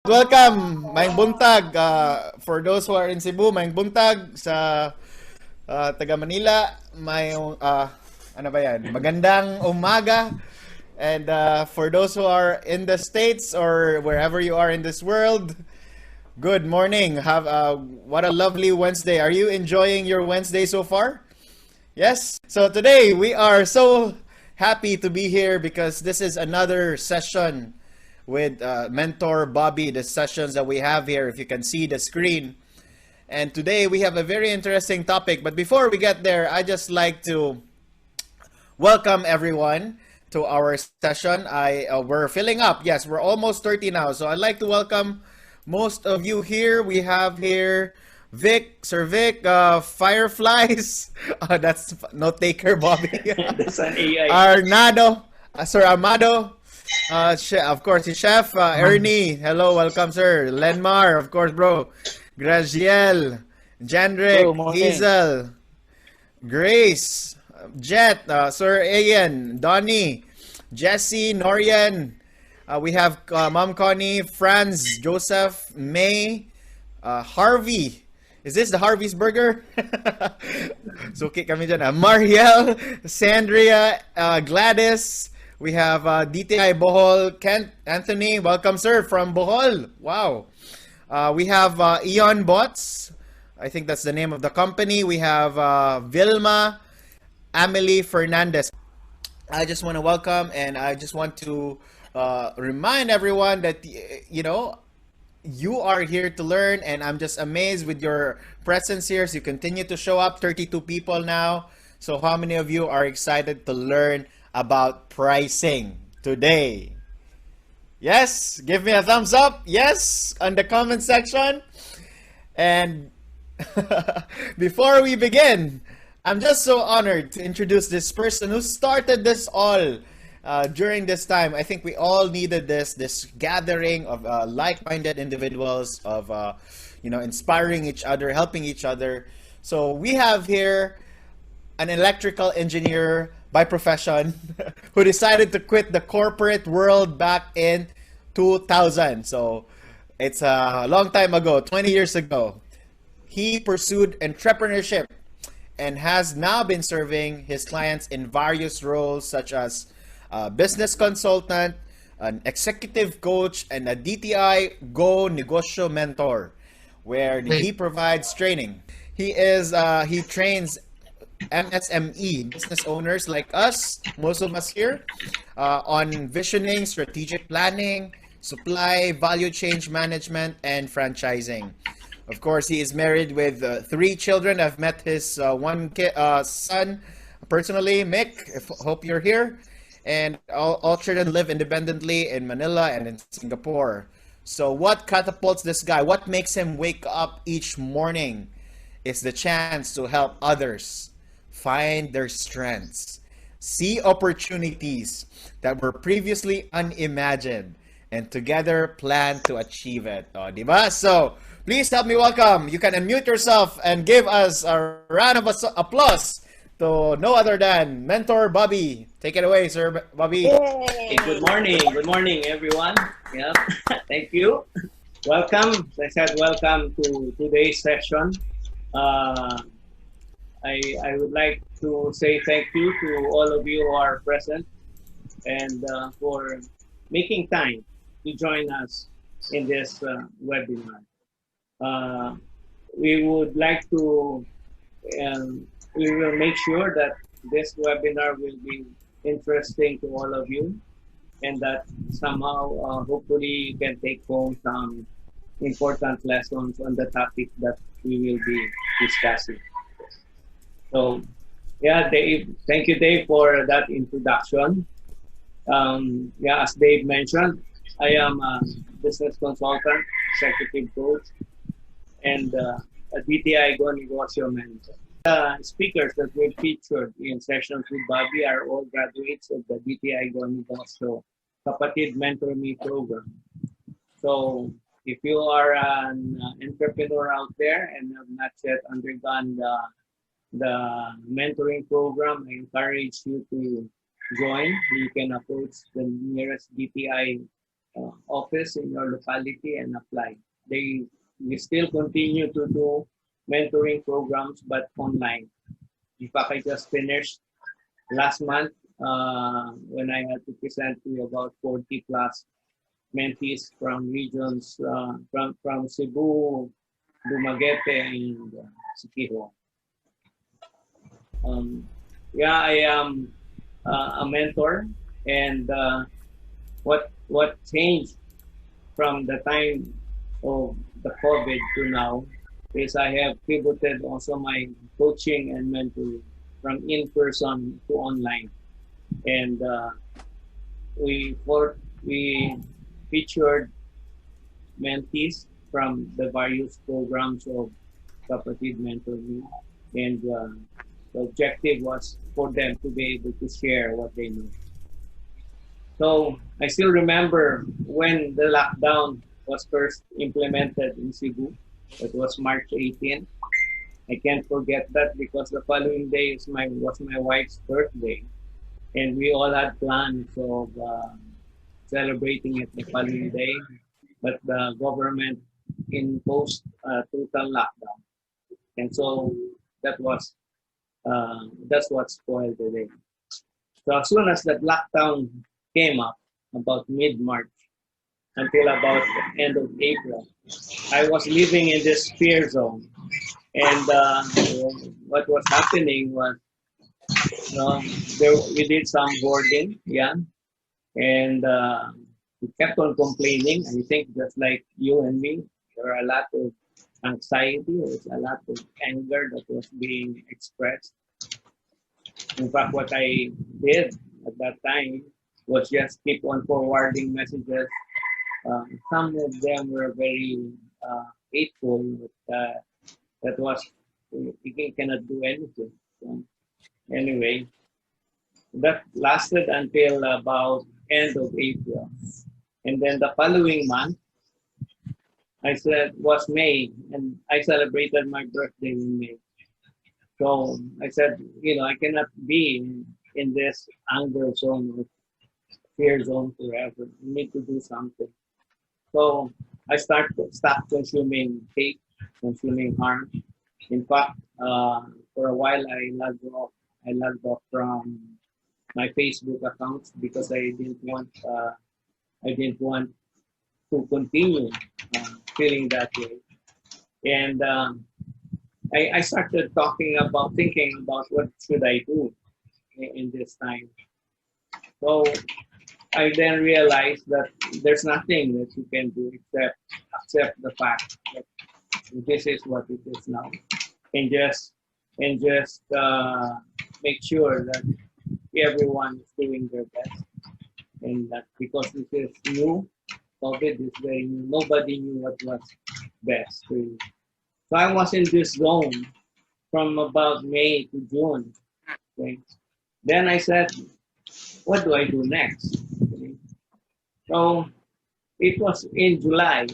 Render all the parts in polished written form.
Welcome, Maing Buntag. For those who are in Cebu, Maing Buntag sa taga Manila, may ano ba yan? Magandang umaga. And for those who are in the States or wherever you are in this world, good morning. Have what a lovely Wednesday. Are you enjoying your Wednesday so far? Yes. So today we are so happy to be here because this is another session with mentor Bobby, the sessions that we have here, if you can see the screen. And today we have a very interesting topic. But before we get there, I just like to welcome everyone to our session. We're filling up. Yes, we're almost 30 now. So I'd like to welcome most of you here. We have here Vic, Sir Vic, Fireflies. That's note taker, Bobby. That's an AI. Arnado, Sir Amado. Of course, the chef, Ernie. Hello, welcome, sir. Lenmar, of course, bro. Graziel, Bro, Jandrick, morning. Hazel, Grace, Jet, Sir Ian, Donnie, Jesse, Norian. We have Mom Connie, Franz, Joseph, May, Harvey. Is this the Harvey's Burger? Suki kami dyan. Mariel, Sandria, Gladys. We have DTI Bohol, Kent, Anthony. Welcome, sir, from Bohol. Wow. We have Eon Bots. I think that's the name of the company. We have Vilma, Amelie Fernandez. I just want to welcome and I just want to remind everyone that, you are here to learn, and I'm just amazed with your presence here. So you continue to show up, 32 people now. So how many of you are excited to learn about pricing today? Yes, give me a thumbs up. Yes, on the comment section. And before we begin, I'm just so honored to introduce this person who started this all during this time. I think we all needed this gathering of like-minded individuals, of inspiring each other, helping each other. So we have here an electrical engineer by profession who decided to quit the corporate world back in 2000. So it's a long time ago, 20 years ago. He pursued entrepreneurship and has now been serving his clients in various roles such as a business consultant, an executive coach, and a DTI Go Negosyo mentor, where he provides training. He trains MSME business owners like us, most of us here, on visioning, strategic planning, supply, value chain management, and franchising. Of course, he is married with 3 children. I've met his son personally, Mick. Hope you're here. And all children live independently in Manila and in Singapore. So what catapults this guy? What makes him wake up each morning is the chance to help others find their strengths, see opportunities that were previously unimagined, and together plan to achieve it. Oh, diba? So please help me welcome. You can unmute yourself and give us a round of applause to no other than Mentor Bobby. Take it away, Sir Bobby. Hey, good morning. Good morning, everyone. Yeah, thank you. Welcome. I said welcome to today's session. I would like to say thank you to all of you who are present and for making time to join us in this webinar. We would like to, we will make sure that this webinar will be interesting to all of you and that somehow, hopefully, you can take home some important lessons on the topic that we will be discussing. So, yeah, Dave, thank you, Dave, for that introduction. As Dave mentioned, I am a business consultant, executive coach, and a DTI Go Negosyo mentor. Speakers that were featured in sessions with Bobby are all graduates of the DTI Go Negosyo Kapatid Mentor Me program. So if you are an entrepreneur out there and have not yet undergone the mentoring program, I encourage you to join. You can approach the nearest DTI office in your locality and apply. We still continue to do mentoring programs, but online. In fact, I just finished last month when I had to present to about 40 plus mentees from regions from Cebu, Dumaguete, and Siquijor. Yeah, I am a mentor, and what changed from the time of the COVID to now is I have pivoted also my coaching and mentoring from in person to online, and we featured mentees from the various programs of Kapatid Mentor Me, and the objective was for them to be able to share what they know. So I still remember when the lockdown was first implemented in Cebu. It was March 18th. I can't forget that because the following day was my wife's birthday, and we all had plans of celebrating it the following day, but the government imposed a total lockdown, and so that was that's what spoiled the day. So as soon as that lockdown came up, about mid-March until about the end of April, I was living in this fear zone, and what was happening was, we did some boarding, yeah, and we kept on complaining. I think just like you and me, there were a lot of anxiety, there was a lot of anger that was being expressed. In fact, what I did at that time was just keep on forwarding messages. Some of them were very hateful, but that was, you cannot do anything. So, anyway, that lasted until about end of April. And then the following month, I said, was May, and I celebrated my birthday in May. So I said, I cannot be in this anger zone or fear zone forever. I need to do something. So I stopped consuming cake, consuming harm. In fact, for a while I logged off. I logged off from my Facebook accounts because I didn't want to continue feeling that way. And I started thinking about what should I do in this time. So I then realized that there's nothing that you can do except accept the fact that this is what it is now, and just make sure that everyone is doing their best, and that because this is new, COVID is very new. Nobody knew what was best for you. So I was in this zone from about May to June. Okay. Then I said, what do I do next? Okay. So it was in July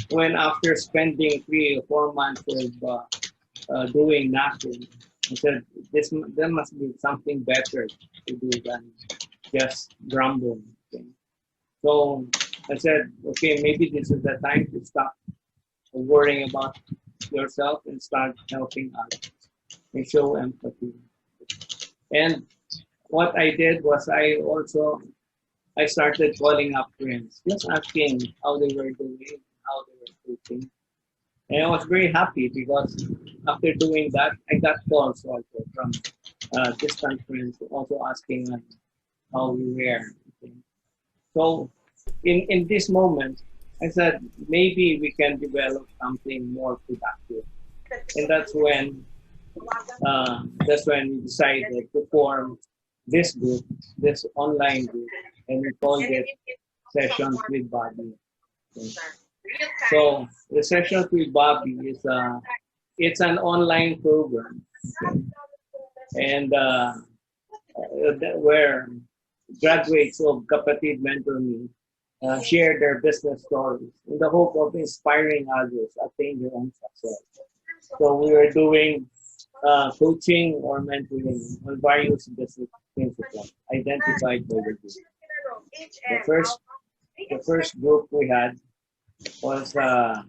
when, after spending 3 or 4 months of doing nothing, I said, there must be something better to do than just grumble. Okay. So I said, okay, maybe this is the time to stop worrying about yourself and start helping others and show empathy. And what I did was I started calling up friends, just asking how they were doing, how they were coping. And I was very happy because after doing that, I got calls also from distant friends also asking us how we were. Okay. So in this moment, I said, maybe we can develop something more productive. And that's when we decided to form this group, this online group, and we called it Sessions with Bobby. Okay. So the Sessions with Bobby is it's an online program, okay? And where graduates of Kapatid Mentor Me share their business stories in the hope of inspiring others attain their own success. So we were doing coaching or mentoring on various business principles identified by the group. The first the first group we had was the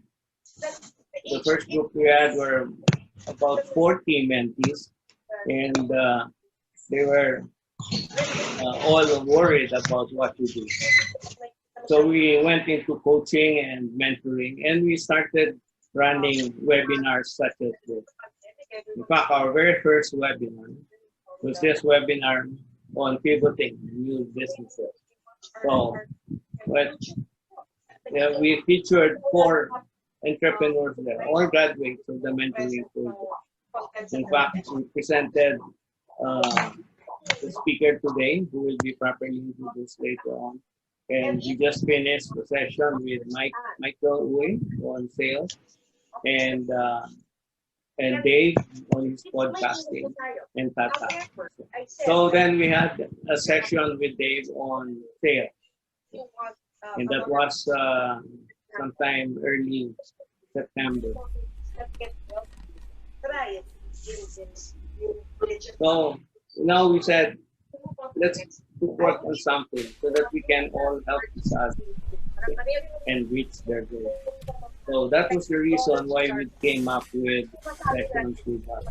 first group we had were about 40 mentees, and they were all worried about what to do. So we went into coaching and mentoring, and we started running webinars such as this. In fact, our very first webinar was this webinar on pivoting new businesses. So, but we featured 4 entrepreneurs there, all graduates of the mentoring program. In fact, we presented the speaker today, who will be properly introduced later on. And we just finished the session with Michael Uy on sales, and Dave on his podcasting, and Tata. So then we had a session with Dave on sales, and that was sometime early September. So now we said, let's work on something so that we can all help each other and reach their goal. So that was the reason why we came up with Sessions with Bobby.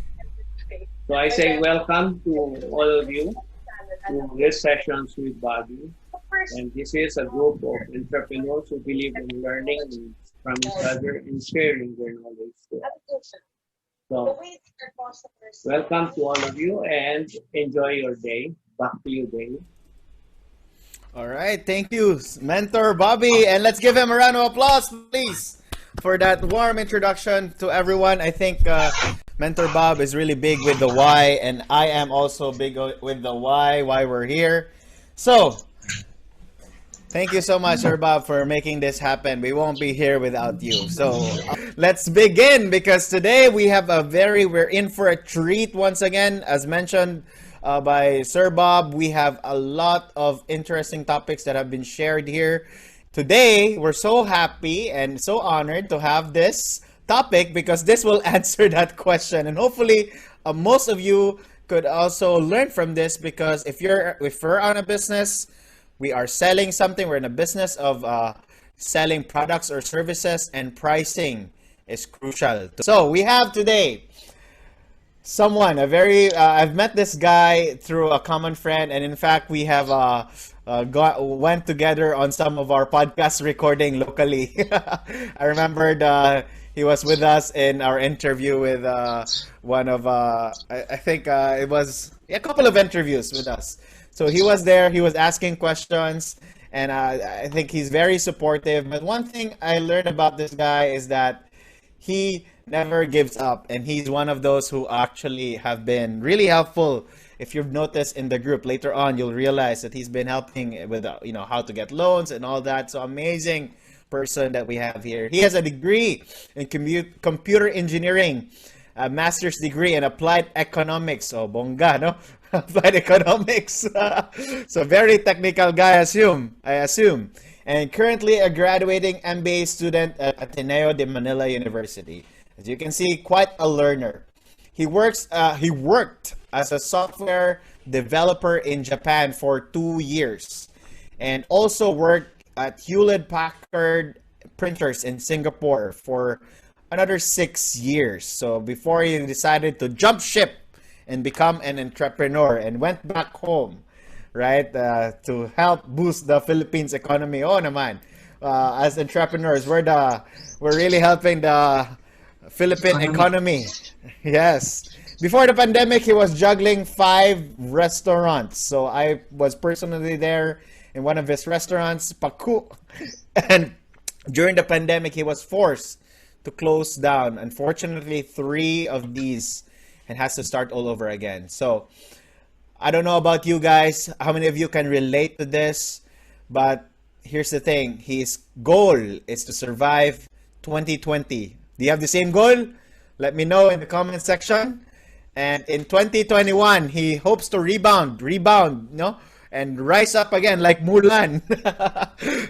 So I say welcome to all of you to this Sessions with Bobby. And this is a group of entrepreneurs who believe in learning from each other and sharing their knowledge. So welcome to all of you and enjoy your day. Back to you, Dave. All right, thank you, Mentor Bobby, and let's give him a round of applause, please, for that warm introduction to everyone. I think Mentor Bob is really big with the why, and I am also big with the why we're here. So, thank you so much, Sir Bob, for making this happen. We won't be here without you. So, let's begin, because today we're in for a treat once again, as mentioned by Sir Bob. We have a lot of interesting topics that have been shared here. Today, we're so happy and so honored to have this topic because this will answer that question. And hopefully, most of you could also learn from this, because if we're on a business, we are selling something, we're in a business of selling products or services, and pricing is crucial. So we have today someone, I've met this guy through a common friend, and in fact, we have went together on some of our podcast recording locally. I remembered he was with us in our interview with one of, I think it was a couple of interviews with us. So he was there, he was asking questions, and I think he's very supportive. But one thing I learned about this guy is that he never gives up, and he's one of those who actually have been really helpful. If you've noticed in the group later on, you'll realize that he's been helping with how to get loans and all that. So amazing person that we have here. He has a degree in computer engineering, a master's degree in applied economics. So bongga, no? Applied economics. So very technical guy, I assume. And currently a graduating MBA student at Ateneo de Manila University. As you can see, quite a learner. He worked as a software developer in Japan for 2 years, and also worked at Hewlett-Packard printers in Singapore for another 6 years. So before he decided to jump ship and become an entrepreneur and went back home, right, to help boost the Philippines economy. Oh naman, as entrepreneurs, we're really helping the Philippine economy. Yes. Before the pandemic, he was juggling 5 restaurants. So I was personally there in one of his restaurants, Paku. And during the pandemic, he was forced to close down, unfortunately, 3 of these, and has to start all over again. So I don't know about you guys, how many of you can relate to this, but here's the thing. His goal is to survive 2020. Do you have the same goal? Let me know in the comment section. And in 2021, he hopes to rebound, and rise up again like Mulan.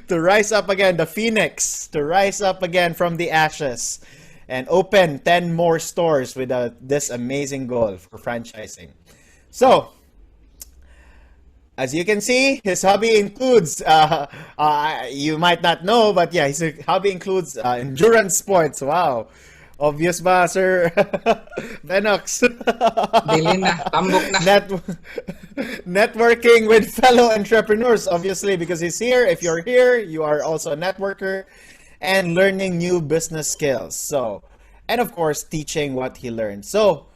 To rise up again, the phoenix, to rise up again from the ashes and open 10 more stores with this amazing goal for franchising. So, As you can see, his hobby includes, you might not know, but yeah, his hobby includes endurance sports. Wow. Obvious ba, Sir Venox? Dili na, tambok na. Networking with fellow entrepreneurs, obviously, because he's here. If you're here, you are also a networker and learning new business skills. So, and of course, teaching what he learned. So,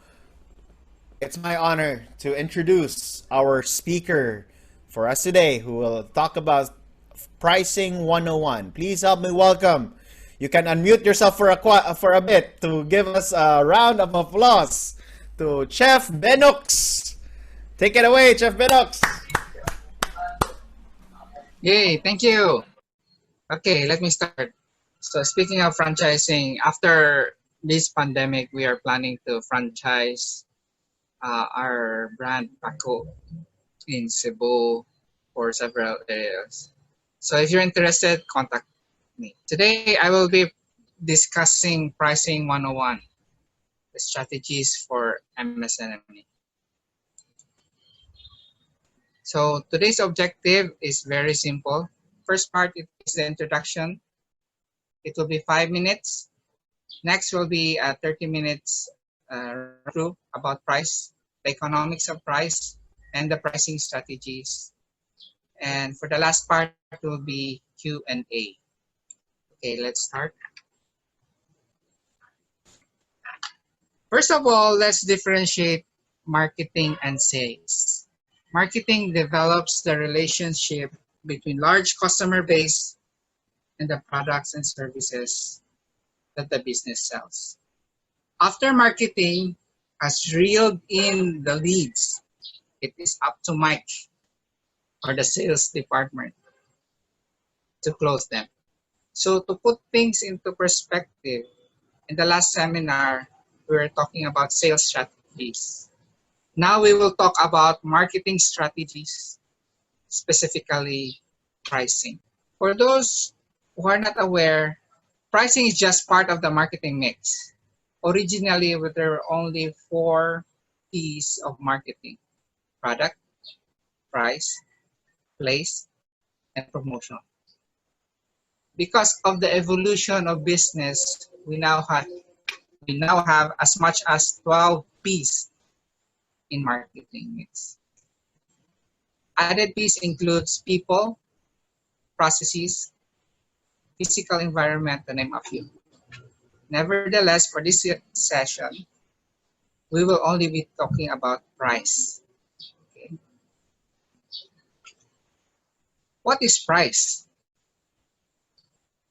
it's my honor to introduce our speaker for us today who will talk about Pricing 101. Please help me welcome. You can unmute yourself for a bit to give us a round of applause to Chef Benox. Take it away, Chef Benox. Yay, thank you. Okay, let me start. So speaking of franchising, after this pandemic, we are planning to franchise our brand Paco in Cebu for several areas. So if you're interested, contact me. Today, I will be discussing Pricing 101, the strategies for MSME. So today's objective is very simple. First part is the introduction. It will be 5 minutes. Next will be 30 minutes through about price, the economics of price, and the pricing strategies. And for the last part will be Q&A. Okay, let's start. First of all, let's differentiate marketing and sales. Marketing develops the relationship between large customer base and the products and services that the business sells. After marketing has reeled in the leads, it is up to Mike or the sales department to close them. So to put things into perspective, in the last seminar, we were talking about sales strategies. Now we will talk about marketing strategies, specifically pricing. For those who are not aware, pricing is just part of the marketing mix. Originally, there were only 4 P's of marketing: product, price, place, and promotion. Because of the evolution of business, we now have as much as 12 P's in marketing mix. Added P's includes people, processes, physical environment, to name a few. Nevertheless, for this session, we will only be talking about price. Okay. What is price?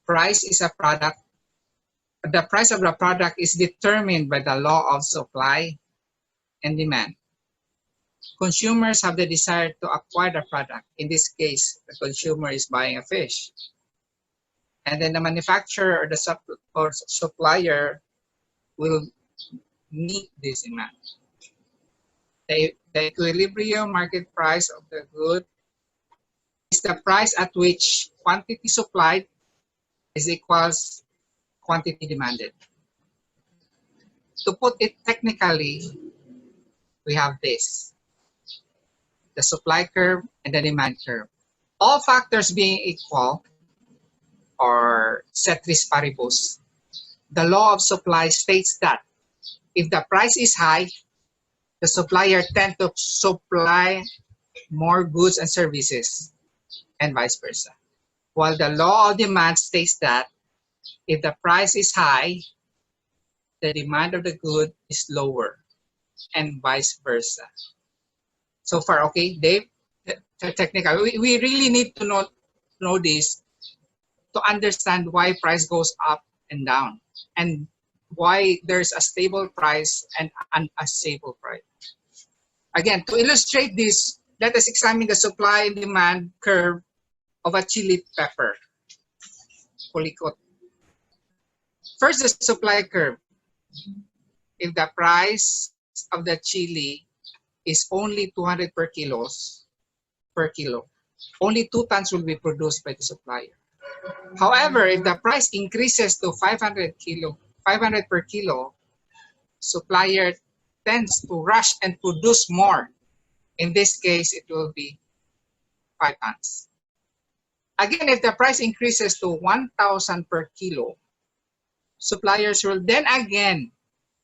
Price is a product. The price of the product is determined by the law of supply and demand. Consumers have the desire to acquire the product. In this case, the consumer is buying a fish. And then the manufacturer or the supplier will meet this demand. The equilibrium market price of the good is the price at which quantity supplied is equals quantity demanded. To put it technically, we have this: the supply curve and the demand curve. All factors being equal, or ceteris paribus, the law of supply states that if the price is high, the supplier tends to supply more goods and services, and vice versa. While the law of demand states that if the price is high, the demand of the good is lower, and vice versa. So far, okay, Dave? Technical. We really need to know this to understand why price goes up and down, and why there's a stable price and an unstable price. Again, to illustrate this, let us examine the supply and demand curve of a chili pepper, Pulicot. First, the supply curve. If the price of the chili is only 200 per kilo, only 2 tons will be produced by the supplier. However, if the price increases to 500 per kilo, supplier tends to rush and produce more. In this case, it will be 5 tons. Again, if the price increases to 1,000 per kilo, suppliers will then again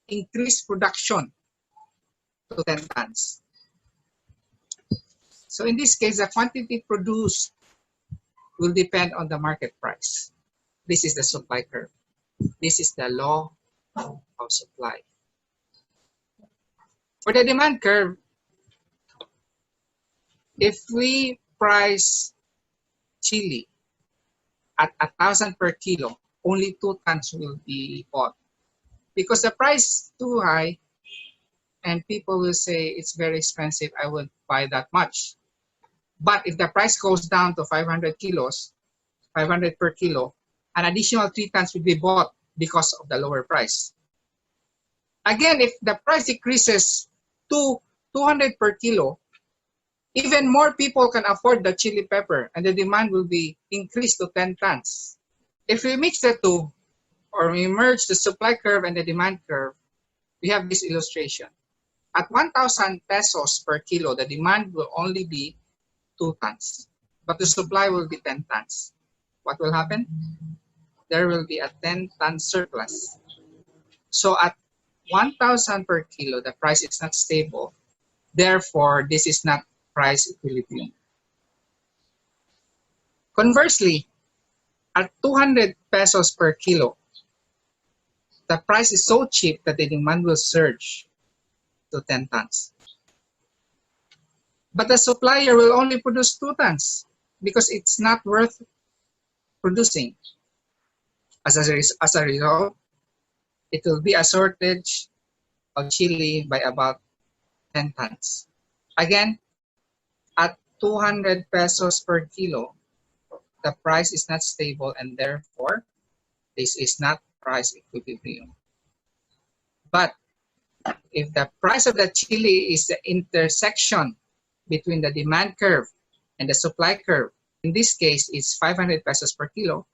increase production to 10 tons. So in this case, the quantity produced will depend on the market price. This is the supply curve. This is the law of supply. For the demand curve, if we price chili at 1,000 per kilo, only 2 tons will be bought. Because the price is too high, and people will say it's very expensive, I won't buy that much. But if the price goes down to 500 kilos, 500 per kilo, an additional 3 tons will be bought because of the lower price. Again, if the price decreases to 200 per kilo, even more people can afford the chili pepper and the demand will be increased to 10 tons. If we mix the two, or we merge the supply curve and the demand curve, we have this illustration. At 1,000 pesos per kilo, the demand will only be 2 tons, but the supply will be 10 tons. What will happen? There will be a 10-ton surplus. So at 1,000 per kilo, the price is not stable. Therefore, this is not price equilibrium. Conversely, at 200 pesos per kilo, the price is so cheap that the demand will surge to 10 tons. But the supplier will only produce 2 tons because it's not worth producing. As a result, it will be a shortage of chili by about 10 tons. Again, at 200 pesos per kilo, the price is not stable and therefore, this is not price equilibrium. But if the price of the chili is the intersection between the demand curve and the supply curve, in this case, it's 500 pesos per kilo,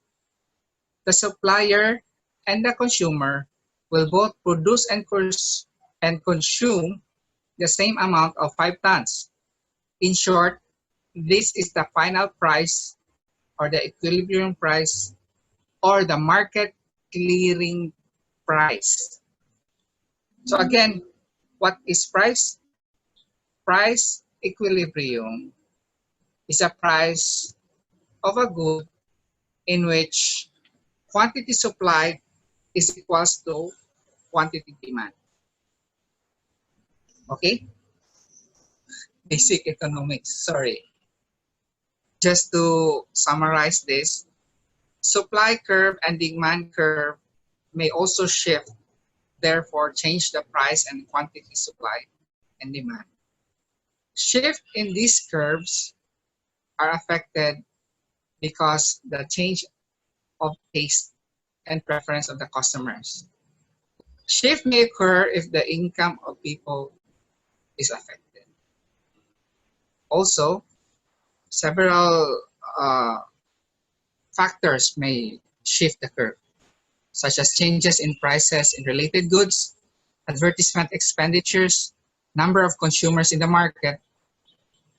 the supplier and the consumer will both produce and consume the same amount of 5 tons. In short, this is the final price or the equilibrium price or the market clearing price. So again, what is price? Price equilibrium is a price of a good in which quantity supplied is equals to quantity demand. Okay? Basic economics, sorry. Just to summarize this, supply curve and demand curve may also shift, therefore change the price and quantity supply and demand. Shift in these curves are affected because the change of taste and preference of the customers. Shift may occur if the income of people is affected. Also, several factors may shift the curve, such as changes in prices in related goods, advertisement expenditures, number of consumers in the market,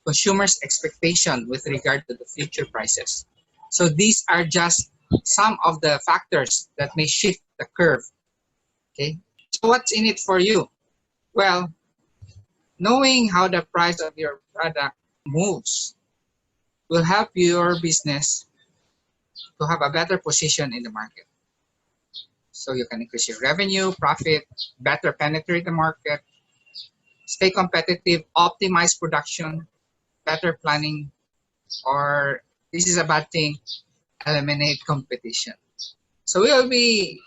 consumers' expectation with regard to the future prices. So these are just some of the factors that may shift the curve. Okay, so what's in it for you? Well, knowing how the price of your product moves will help your business to have a better position in the market. So you can increase your revenue, profit, better penetrate the market, stay competitive, optimize production, better planning, or this is a bad thing, eliminate competition. So we will be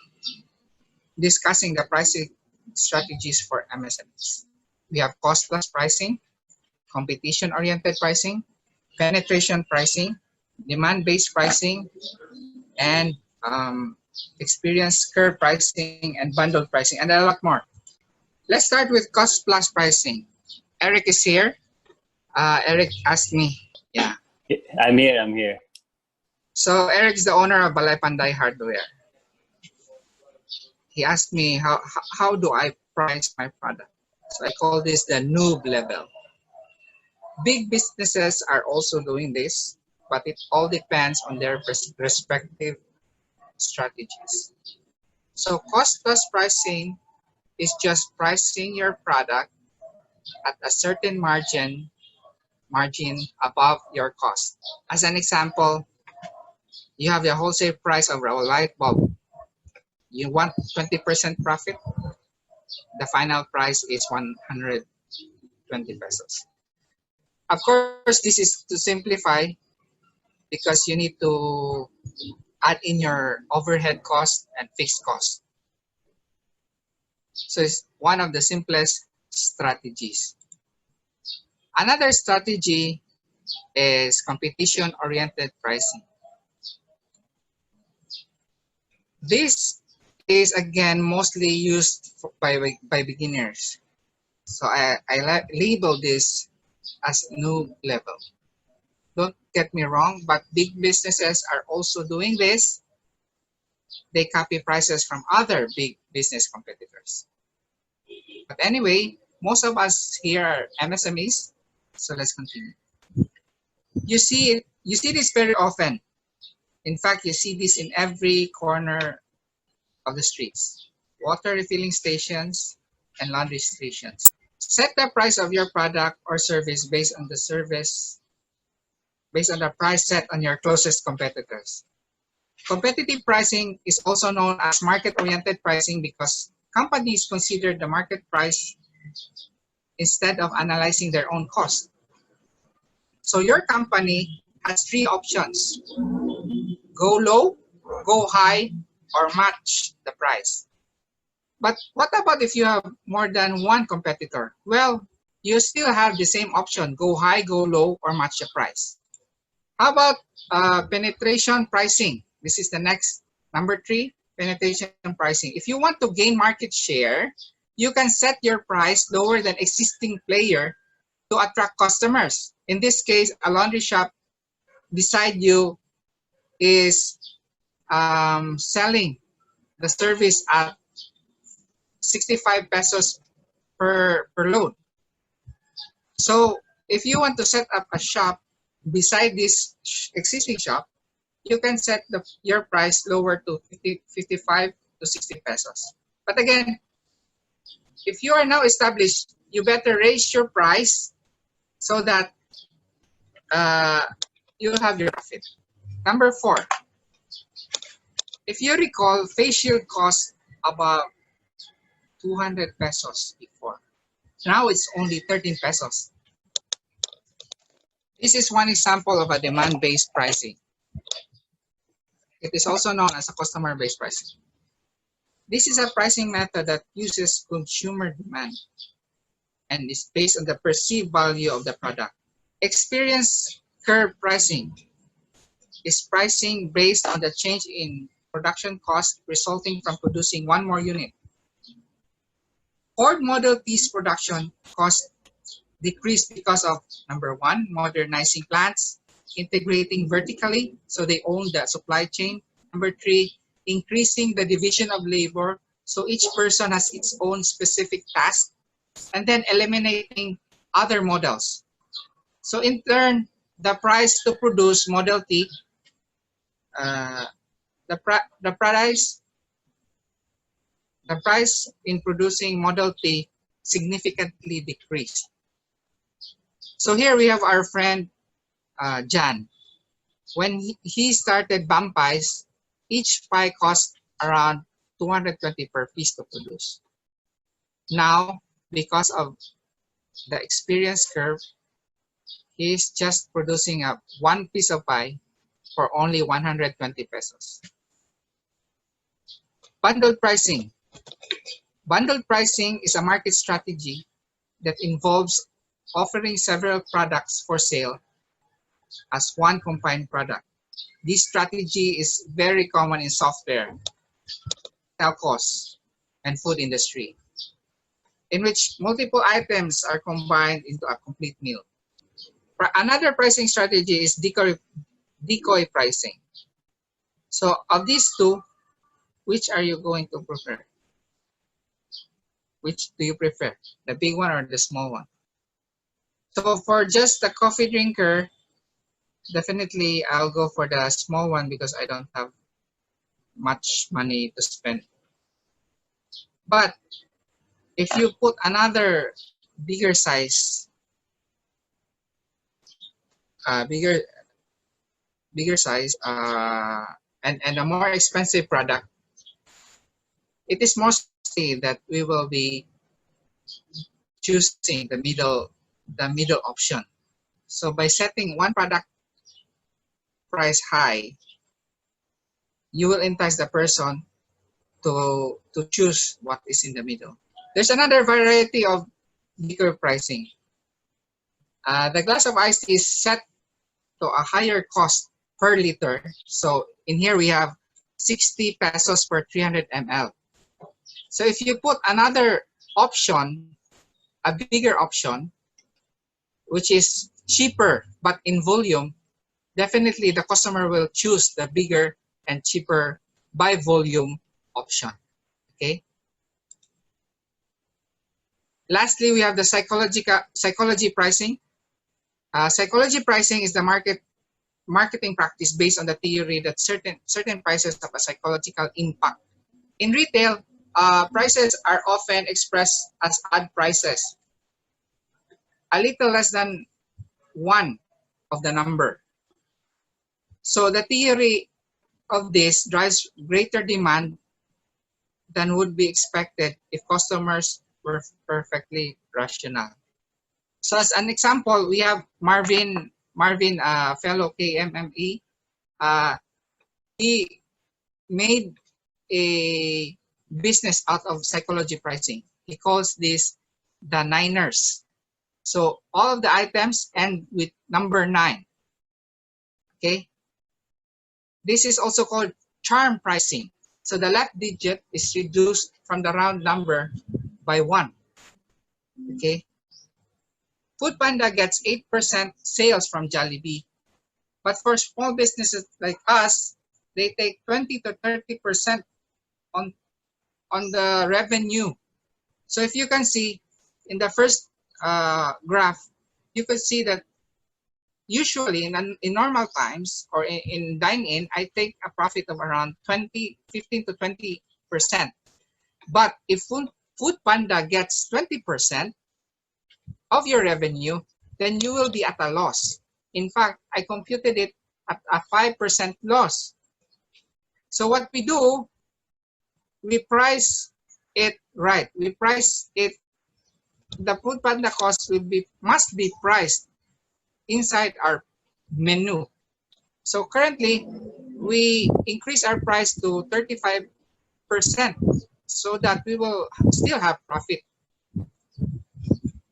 discussing the pricing strategies for MSMEs. We have cost plus pricing, competition-oriented pricing, penetration pricing, demand-based pricing, and experience curve pricing and bundled pricing, and a lot more. Let's start with cost plus pricing. Eric is here. Eric asked me, yeah. I'm here. So Eric is the owner of Balay Panday Hardware. He asked me, how do I price my product? So I call this the noob level. Big businesses are also doing this, but it all depends on their respective strategies. So cost plus pricing is just pricing your product at a certain margin above your cost. As an example, you have the wholesale price of a light bulb. You want 20% profit. The final price is 120 pesos. Of course, this is to simplify because you need to add in your overhead cost and fixed cost. So it's one of the simplest strategies. Another strategy is competition-oriented pricing. This is again mostly used by beginners. So I label this as noob level. Don't get me wrong, but big businesses are also doing this. They copy prices from other big business competitors. But anyway, most of us here are MSMEs, so let's continue. You see this very often. In fact, you see this in every corner of the streets. Water refilling stations and laundry stations. Set the price of your product or service based on the price set on your closest competitors. Competitive pricing is also known as market-oriented pricing because companies consider the market price instead of analyzing their own cost. So your company has three options: go low, go high, or match the price. But what about if you have more than one competitor? Well, you still have the same option: go high, go low, or match the price. How about penetration pricing? This is the next, number 3, penetration pricing. If you want to gain market share, you can set your price lower than existing player to attract customers. In this case, a laundry shop beside you is selling the service at 65 pesos per load. So if you want to set up a shop beside this existing shop, you can set your price lower to 55 to 60 pesos. But again, if you are now established, you better raise your price so that you have your profit. Number 4, if you recall, face shield cost about 200 pesos before. Now it's only 13 pesos. This is one example of a demand-based pricing. It is also known as a customer-based pricing. This is a pricing method that uses consumer demand and is based on the perceived value of the product. Experience curve pricing is pricing based on the change in production cost resulting from producing one more unit. Ford Model T's production cost decreased because of, number 1, modernizing plants, integrating vertically, so they own the supply chain. Number 3, increasing the division of labor, so each person has its own specific task, and then eliminating other models. So in turn, the price to produce Model T, the price in producing Model T significantly decreased. So here we have our friend Jan. When he started Bam Pies, each pie cost around 220 per piece to produce. Now, because of the experience curve, he's just producing one piece of pie for only 120 pesos. Bundled pricing. Bundled pricing is a market strategy that involves offering several products for sale as one combined product. This strategy is very common in software, telcos, and food industry, in which multiple items are combined into a complete meal. Another pricing strategy is decoy pricing. So of these two, which are you going to prefer? Which do you prefer, the big one or the small one? So for just the coffee drinker, definitely I'll go for the small one because I don't have much money to spend. But if you put another bigger size, bigger size, and a more expensive product, it is mostly that we will be choosing the middle option. So by setting one product price high, you will entice the person to choose what is in the middle. There's another variety of liquor pricing. The glass of ice is set to a higher cost per liter. So in here we have 60 pesos per 300 ml. So if you put another option, a bigger option, which is cheaper but in volume, definitely the customer will choose the bigger and cheaper by volume option. Okay. Lastly, we have the psychology pricing. Psychology pricing is the marketing practice based on the theory that certain prices have a psychological impact. In retail, prices are often expressed as odd prices, a little less than one of the number. So the theory of this drives greater demand than would be expected if customers were perfectly rational. So as an example, we have Marvin, fellow KMME. He made a business out of psychology pricing. He calls this the niners. So all of the items end with number 9. Okay. This is also called charm pricing. So the last digit is reduced from the round number by 1. Okay. Foodpanda gets 8% sales from Jollibee. But for small businesses like us, they take 20 to 30% on the revenue. So if you can see in the first graph, you could see that usually in normal times or in dine-in, I take a profit of around 15 to 20%. But if Foodpanda gets 20% of your revenue, then you will be at a loss. In fact, I computed it at a 5% loss. So what we do, we price it right. We price it, the Foodpanda cost must be priced inside our menu. So currently, we increase our price to 35% so that we will still have profit.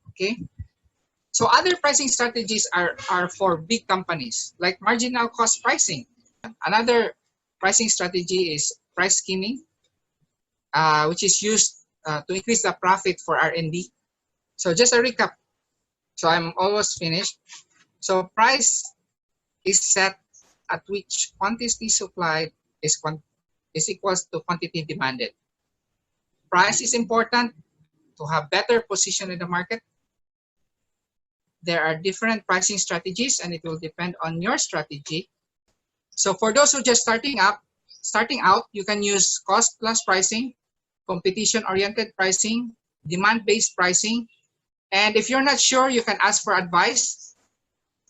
Okay. So other pricing strategies are for big companies, like marginal cost pricing. Another pricing strategy is price skimming, which is used to increase the profit for R&D. So just a recap. So I'm almost finished. So price is set at which quantity supplied is equals to quantity demanded. Price is important to have better position in the market. There are different pricing strategies and it will depend on your strategy. So for those who just starting out, you can use cost plus pricing, competition-oriented pricing, demand-based pricing. And if you're not sure, you can ask for advice.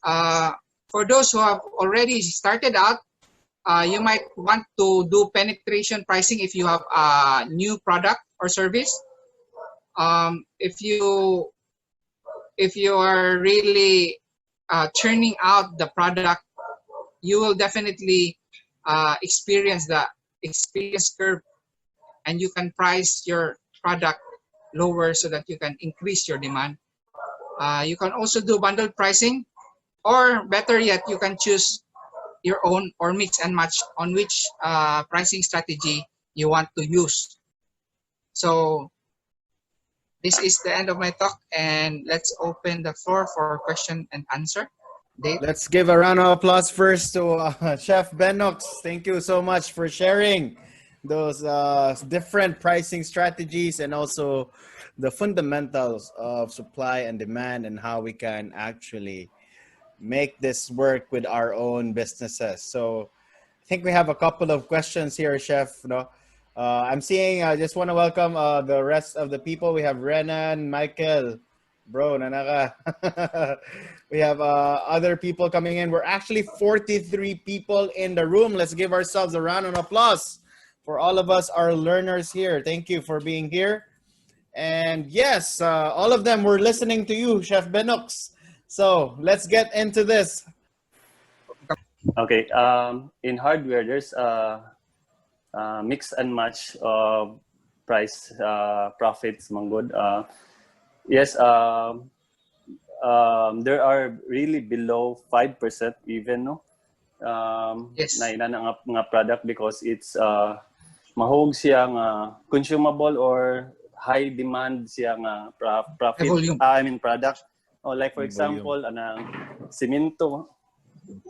For those who have already started out, you might want to do penetration pricing if you have a new product or service. If you are really churning out the product, you will definitely experience the experience curve, and you can price your product lower so that you can increase your demand. You can also do bundled pricing, or better yet, you can choose your own or mix and match on which pricing strategy you want to use. So this is the end of my talk, and let's open the floor for question and answer. Dave? Let's give a round of applause first to Chef Benox. Thank you so much for sharing those different pricing strategies and also the fundamentals of supply and demand and how we can actually make this work with our own businesses. So I think we have a couple of questions here, Chef. No, I'm seeing. I just want to welcome the rest of the people. We have Renan, Michael, bro, nanaka. We have other people coming in. We're actually 43 people in the room. Let's give ourselves a round of applause for all of us, our learners here. Thank you for being here. And yes, all of them were listening to you, Chef Benux. So let's get into this. Okay. In hardware, there's mix and match price profits, manggod. Yes. There are really below 5% even, no? Yes. Na ina nga product because it's mahog siya nga consumable or high demand siya nga profit. Volume. I mean product. Oh, like for Volume. example, anang simento.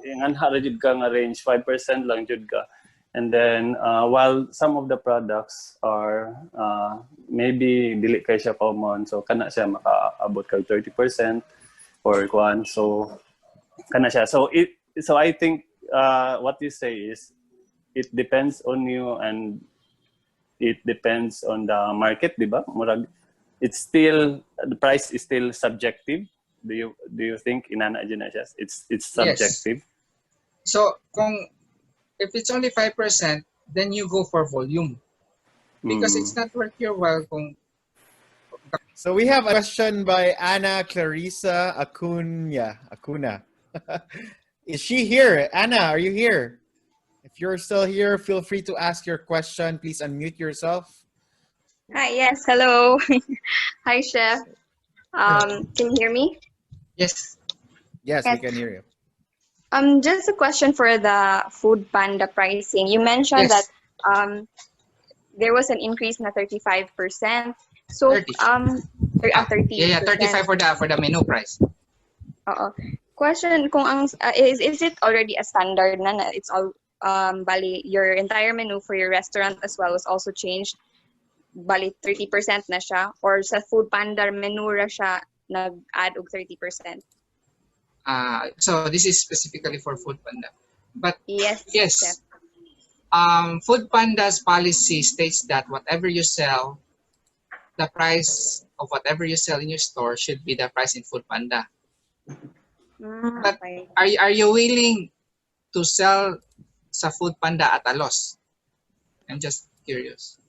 Nga hara jud ka nga range 5% lang jud ka. And then while some of the products are maybe dili kay siya common, so kana siya makaabot kag 30% or kuan. So kana siya. So I think what you say is it depends on you and it depends on the market, di ba? Murag, it's still the price is still subjective. Do you think inana dyan na siya? It's subjective. Yes. So if it's only 5%, then you go for volume because it's not worth your while. So we have a question by Ana Clarissa Acuna. Is she here? Anna, are you here? If you're still here, feel free to ask your question. Please unmute yourself. Hi, yes, hello. Hi, Chef. Can you hear me? Yes. Yes, Yes. we can hear you. Just a question for the Food Panda pricing. You mentioned Yes. that there was an increase na 35%. So 30. 30. Yeah, 35 for the menu price. Oo. Question kung ang is it already a standard na it's all bali your entire menu for your restaurant as well was also changed, bali 30% na siya, or sa Food Panda menu ra siya nag-add og 30%? So this is specifically for Food Panda. But Yes. yes, Chef. Food Panda's policy states that whatever you sell, the price of whatever you sell in your store should be the price in Food Panda. But Okay. are you willing to sell sa Food Panda at a loss? I'm just curious.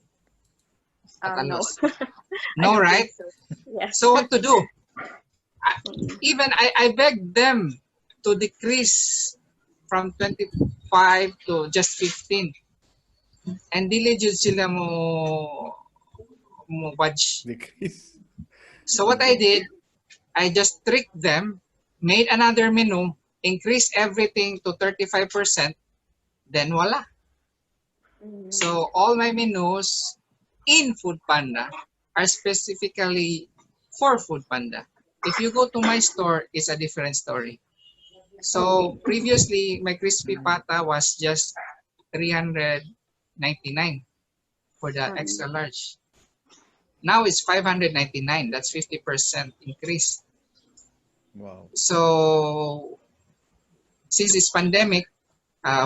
At a No. loss. I No, don't right? think so. Yes. So what to do? Even I begged them to decrease from 25 to just 15. And dili jud sila mo budge. Decrease. So what I did, I just tricked them, made another menu, increased everything to 35%, then voila. So all my menus in Food Panda are specifically for Food Panda. If you go to my store, it's a different story. So previously, my crispy pata was just 399 for the extra large. Now it's 599. That's 50% increase. Wow. So since it's pandemic,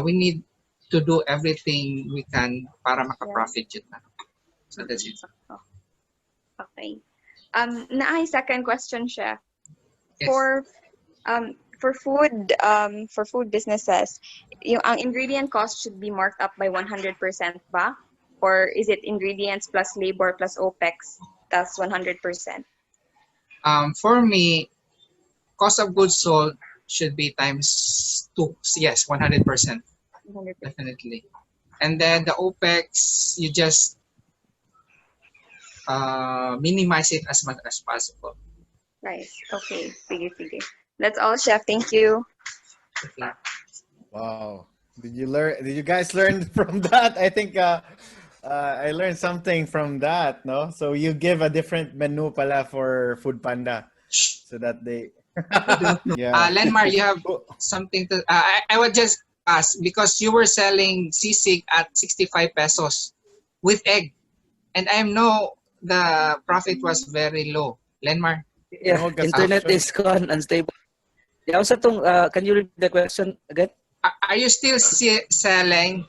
we need to do everything we can para maka-profit yun na. So that's it. Okay. Naay second question, Chef. Yes. For food businesses, ang ingredient cost should be marked up by 100% ba? Or is it ingredients plus labor plus OPEX, that's 100%? For me, cost of goods sold should be times 2. Yes, 100%, 100%. definitely. And then the OPEX, you just minimize it as much as possible. Right. Okay. Sige. That's all, Chef. Thank you. Okay. Wow. Did you guys learn from that? I think I learned something from that, no? So you give a different menu pala for Food Panda so that they yeah. Lenmar, you have something to I would just ask, because you were selling sisig at 65 pesos. with egg. And I know the profit was very low. Lenmar? Yeah, No, internet gastos. is gone unstable. Yeah, also can you repeat the question again? Are you still selling?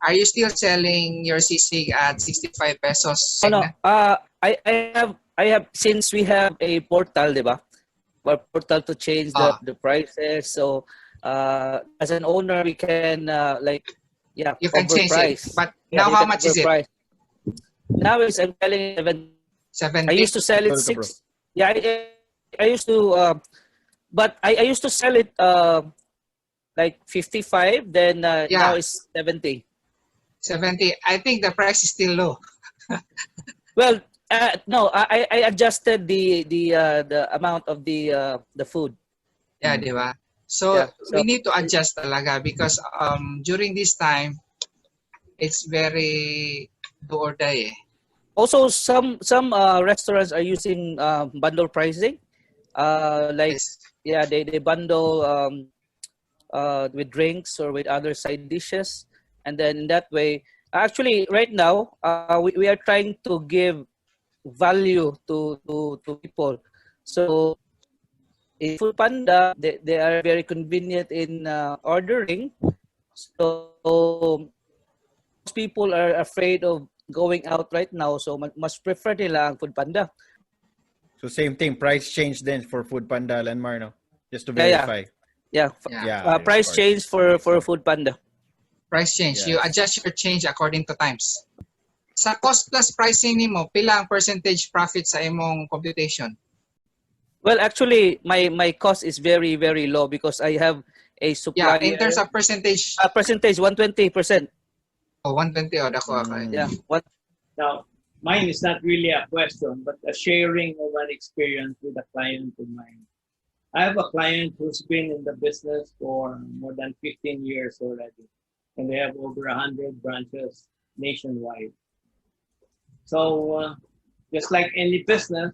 Are you still selling your sisig at 65 pesos Oh no, segment? I have since we have a portal, diba? Our portal to change Ah, the prices. So as an owner, we can yeah, you can change it. overprice. But Yeah, now you how can much is it? overprice. Now is I'm selling 7. I 70? used to sell it Sorry ka, bro. 6. Yeah, I used to but I used to sell it like 55, then now Yeah, it's 70. 70. I think the price is still low. Well, no, I adjusted the amount of the food. Yeah, di ba? So Yeah. we So need to adjust talaga because during this time, it's very do or die. also some restaurants are using bundle pricing. Like Yes. yeah, they bundle with drinks or with other side dishes, and then in that way, actually right now we are trying to give value to people. So in Food Panda, they are very convenient in ordering. So most people are afraid of going out right now, so mas prefer nila ang Food Panda. So same thing, price change then for Food Panda, Lenmar, no? Just to Yeah, yeah, verify. yeah. Yeah. Yeah, of Price course. change for Food Panda. Price change. You Yes. adjust your change according to times. Sa cost plus pricing nimo, pila ang percentage profit sa imong computation? Well, actually, my cost is very very low because I have a Yeah, supplier. in terms of percentage, Percentage 120%. 120 o dako okay. Yeah, what? Now, mine is not really a question, but a sharing of an experience with a client of mine. I have a client who's been in the business for more than 15 years already, and they have over 100 branches nationwide. So, just like any business,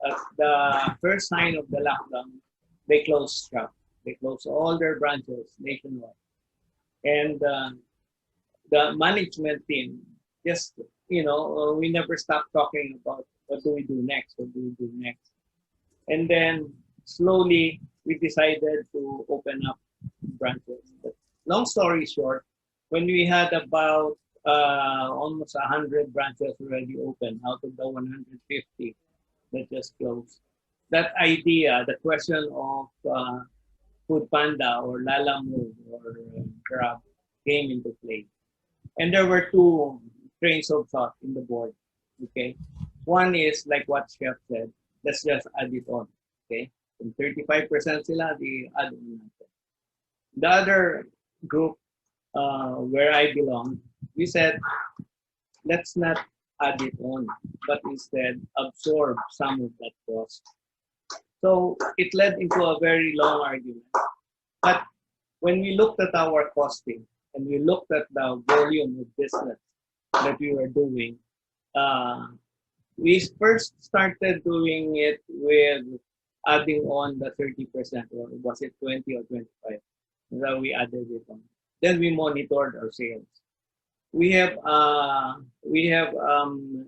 at the first sign of the lockdown, they closed shop. They closed all their branches nationwide. And the management team just, we never stopped talking about what do we do next, what do we do next. And then slowly we decided to open up branches. But long story short, when we had about almost 100 branches already open out of the 150 that just closed, that idea, the question of Food Panda or Lalamove or Grab came into play. And there were two trains of thought in the board. Okay. One is like what Chef said, let's just add it on. Okay. From 35% sila, the add on natin. The other group where I belong, we said, let's not add it on, but instead absorb some of that cost. So it led into a very long argument. But when we looked at our costing and we looked at the volume of business that we were doing, we first started doing it with adding on the 30%, or was it 20 or 25? That we added it on. Then we monitored our sales. We have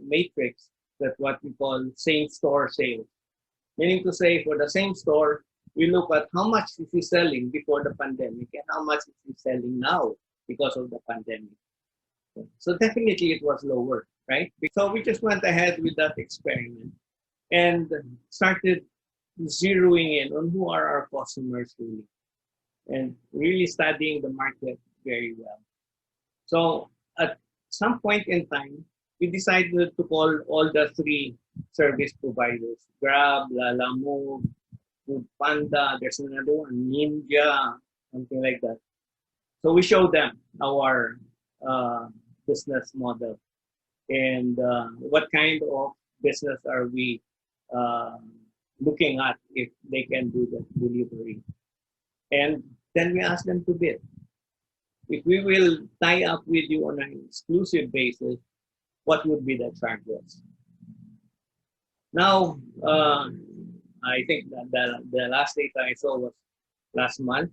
matrix that what we call same store sales. Meaning to say, for the same store, we look at how much is he selling before the pandemic and how much is he selling now because of the pandemic. So definitely it was lower, right? So we just went ahead with that experiment and started zeroing in on who are our customers really and really studying the market very well. So at some point in time, we decided to call all the three service providers, Grab, Lalamove, Food Panda, there's another one, Ninja, something like that. So we showed them our business model and what kind of business are we looking at if they can do the delivery. And then we asked them to bid. If we will tie up with you on an exclusive basis, what would be the charges? Now, I think that the last data I saw was last month.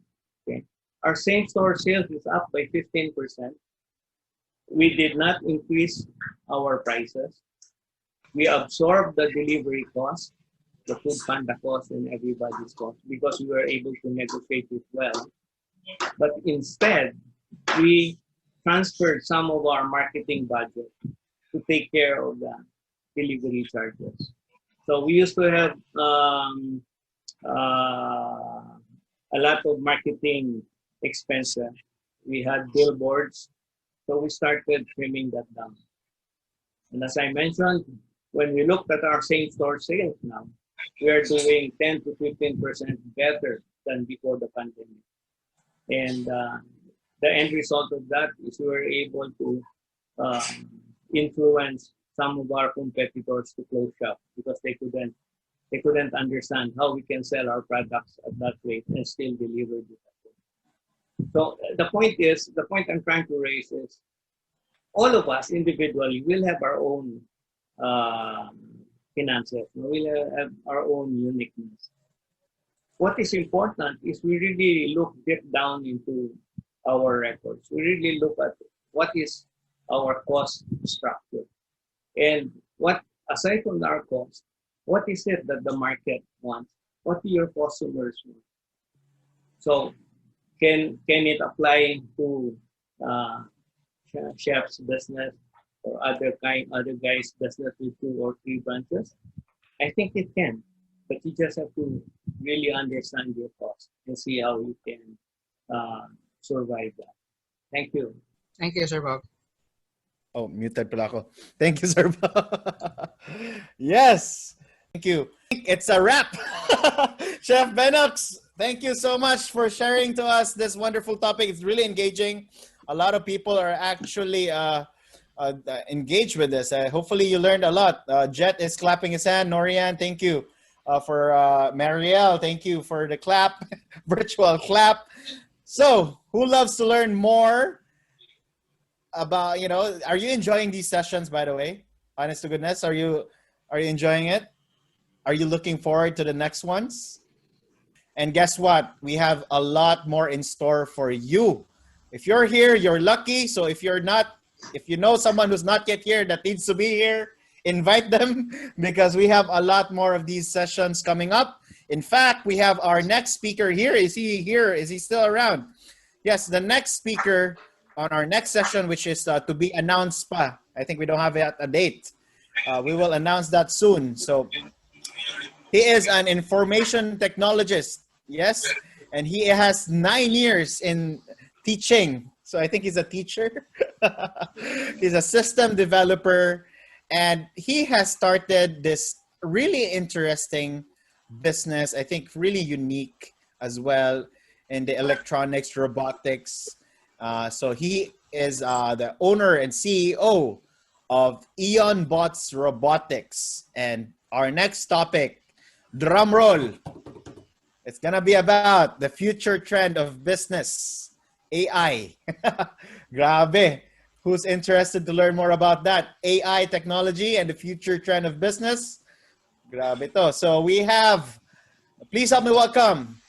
Okay, our same store sales is up by 15%. we did not increase our prices. We absorbed the delivery cost, the food panda cost, and everybody's cost because we were able to negotiate it well. But instead, we transferred some of our marketing budget to take care of the delivery charges. So we used to have a lot of marketing expenses. We had billboards, so we started trimming that down. And as I mentioned, when we looked at our same store sales now, we are doing 10 to 15% better than before the pandemic. And the end result of that is we were able to influence some of our competitors to close shop because they couldn't understand how we can sell our products at that rate and still deliver it. So the point I'm trying to raise is all of us individually will have our own finances. We'll have our own uniqueness. What is important is we really look deep down into our records. We really look at what is our cost structure and what, aside from our cost, what is it that the market wants? What do your customers want? So can it apply to chef's business or other guys' business with 2 or 3 branches? I think it can, but you just have to really understand your cost and see how you can survive that. Thank you. Thank you, Sir Bob. Oh, muted pala ako. Thank you, sir. Yes. Thank you. It's a wrap. Chef Benox, thank you so much for sharing to us this wonderful topic. It's really engaging. A lot of people are actually engaged with this. Hopefully you learned a lot. Jet is clapping his hand. Norian, thank you. For Marielle, thank you for the clap, virtual clap. So, who loves to learn more about, are you enjoying these sessions, by the way? Honest to goodness, are you enjoying it? Are you looking forward to the next ones? And guess what? We have a lot more in store for you. If you're here, you're lucky. So if you know someone who's not yet here that needs to be here, invite them because we have a lot more of these sessions coming up. In fact, we have our next speaker here. Is he here? Is he still around? Yes, the next speaker on our next session, which is to be announced pa. I think we don't have yet a date. We will announce that soon. So he is an information technologist. Yes. And he has 9 years in teaching. So I think he's a teacher. He's a system developer. And he has started this really interesting business, I think really unique as well in the electronics, robotics. So he is the owner and CEO of Eon Bots Robotics. And our next topic, drum roll, it's going to be about the future trend of business, AI. Grabe. Who's interested to learn more about that? AI technology and the future trend of business. Grabe to. So we have, please help me welcome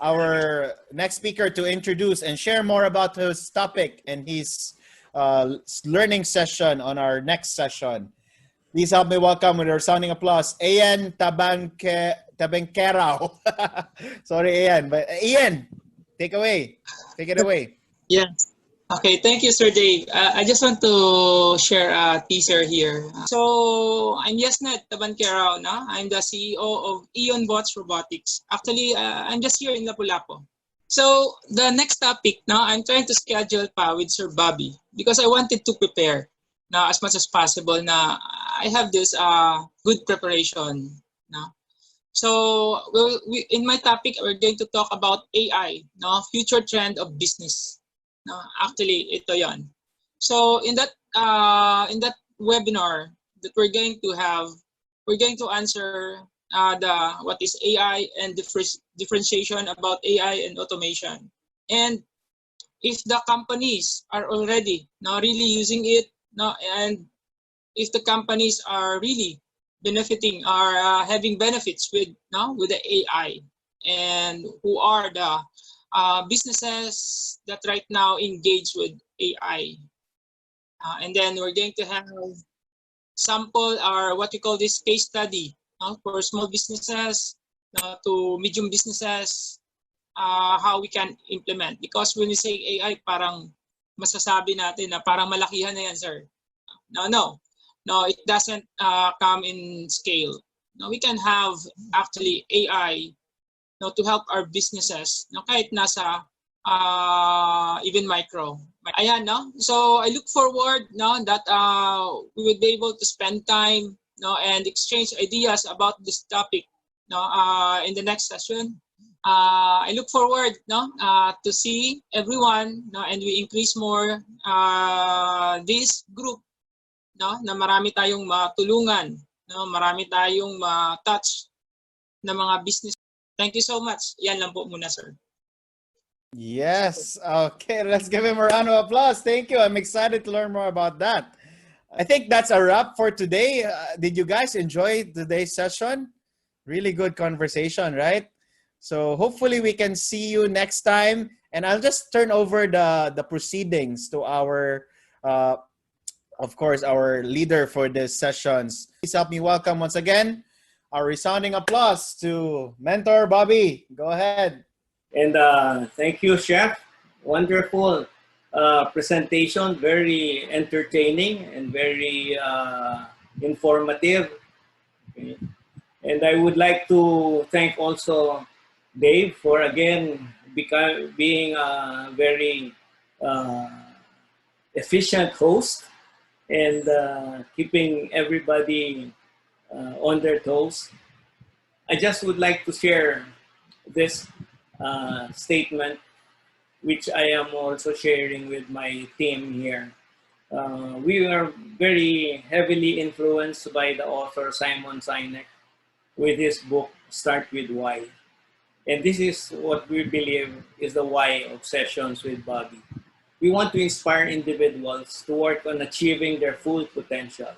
our next speaker to introduce and share more about his topic and his learning session on our next session. Please help me welcome with our sounding applause, Ian Tabanquerao. Sorry, Ian. But Ian, take it away. Yeah. Okay, thank you, Sir Dave. I just want to share a teaser here. So, I'm Yesnet Tabanquerao. No? I'm the CEO of Eon Bots Robotics. Actually, I'm just here in Lapu-Lapu. So, the next topic, no, I'm trying to schedule pa with Sir Bobby because I wanted to prepare now as much as possible. Na I have this good preparation. No? So, in my topic, we're going to talk about AI, no, future trend of business. No, actually, ito yon. So in that webinar that we're going to have, we're going to answer what is AI and differentiation about AI and automation, and if the companies are already now really using it, no, and if the companies are really benefiting, are having benefits with the AI, and who are the businesses that right now engage with AI. And then we're going to have sample or what we call this case study for small businesses to medium businesses, how we can implement. Because when we say AI, parang masasabi natin na parang malakihan na yan, sir. No, it doesn't come in scale. No, we can have actually AI to help our businesses kahit nasa even micro. Ayan, no? So I look forward that we would be able to spend time and exchange ideas about this topic in the next session. I look forward to see everyone and we increase more this group na marami tayong matulungan, marami tayong ma-touch na mga business. Thank you so much. Yan lang po muna, sir. Yes. Okay, let's give him a round of applause. Thank you. I'm excited to learn more about that. I think that's a wrap for today. Did you guys enjoy today's session? Really good conversation, right? So hopefully we can see you next time. And I'll just turn over the proceedings to our, of course, our leader for these sessions. Please help me welcome once again our resounding applause to Mentor Bobby. Go ahead. And thank you, Chef. Wonderful presentation, very entertaining and very informative. Okay. And I would like to thank also Dave for again being a very efficient host and keeping everybody on their toes. I just would like to share this statement, which I am also sharing with my team here. We are very heavily influenced by the author Simon Sinek with his book, Start With Why. And this is what we believe is the why of Sessions with Bobby. We want to inspire individuals to work on achieving their full potential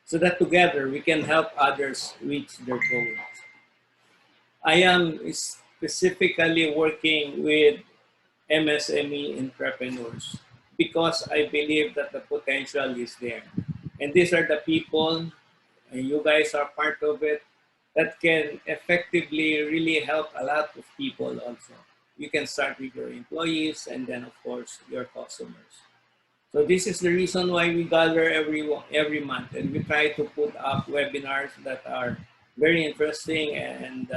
so that together we can help others reach their goals. I am specifically working with MSME entrepreneurs because I believe that the potential is there. And these are the people, and you guys are part of it, that can effectively really help a lot of people also. You can start with your employees and then of course your customers. So this is the reason why we gather every month and we try to put up webinars that are very interesting and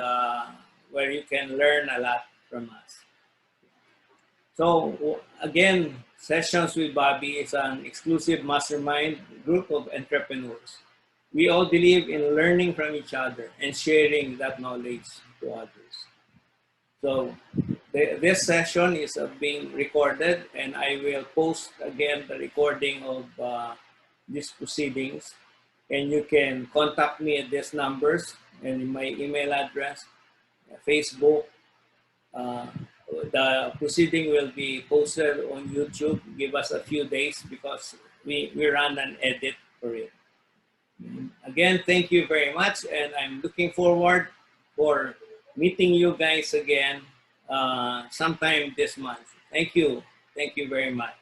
where you can learn a lot from us. So again, Sessions with Bobby is an exclusive mastermind group of entrepreneurs. We all believe in learning from each other and sharing that knowledge to others. So this session is being recorded and I will post again the recording of these proceedings. And you can contact me at these numbers and my email address, Facebook. The proceeding will be posted on YouTube. Give us a few days because we run an edit for it. Again, thank you very much, and I'm looking forward for meeting you guys again sometime this month. Thank you. Thank you very much.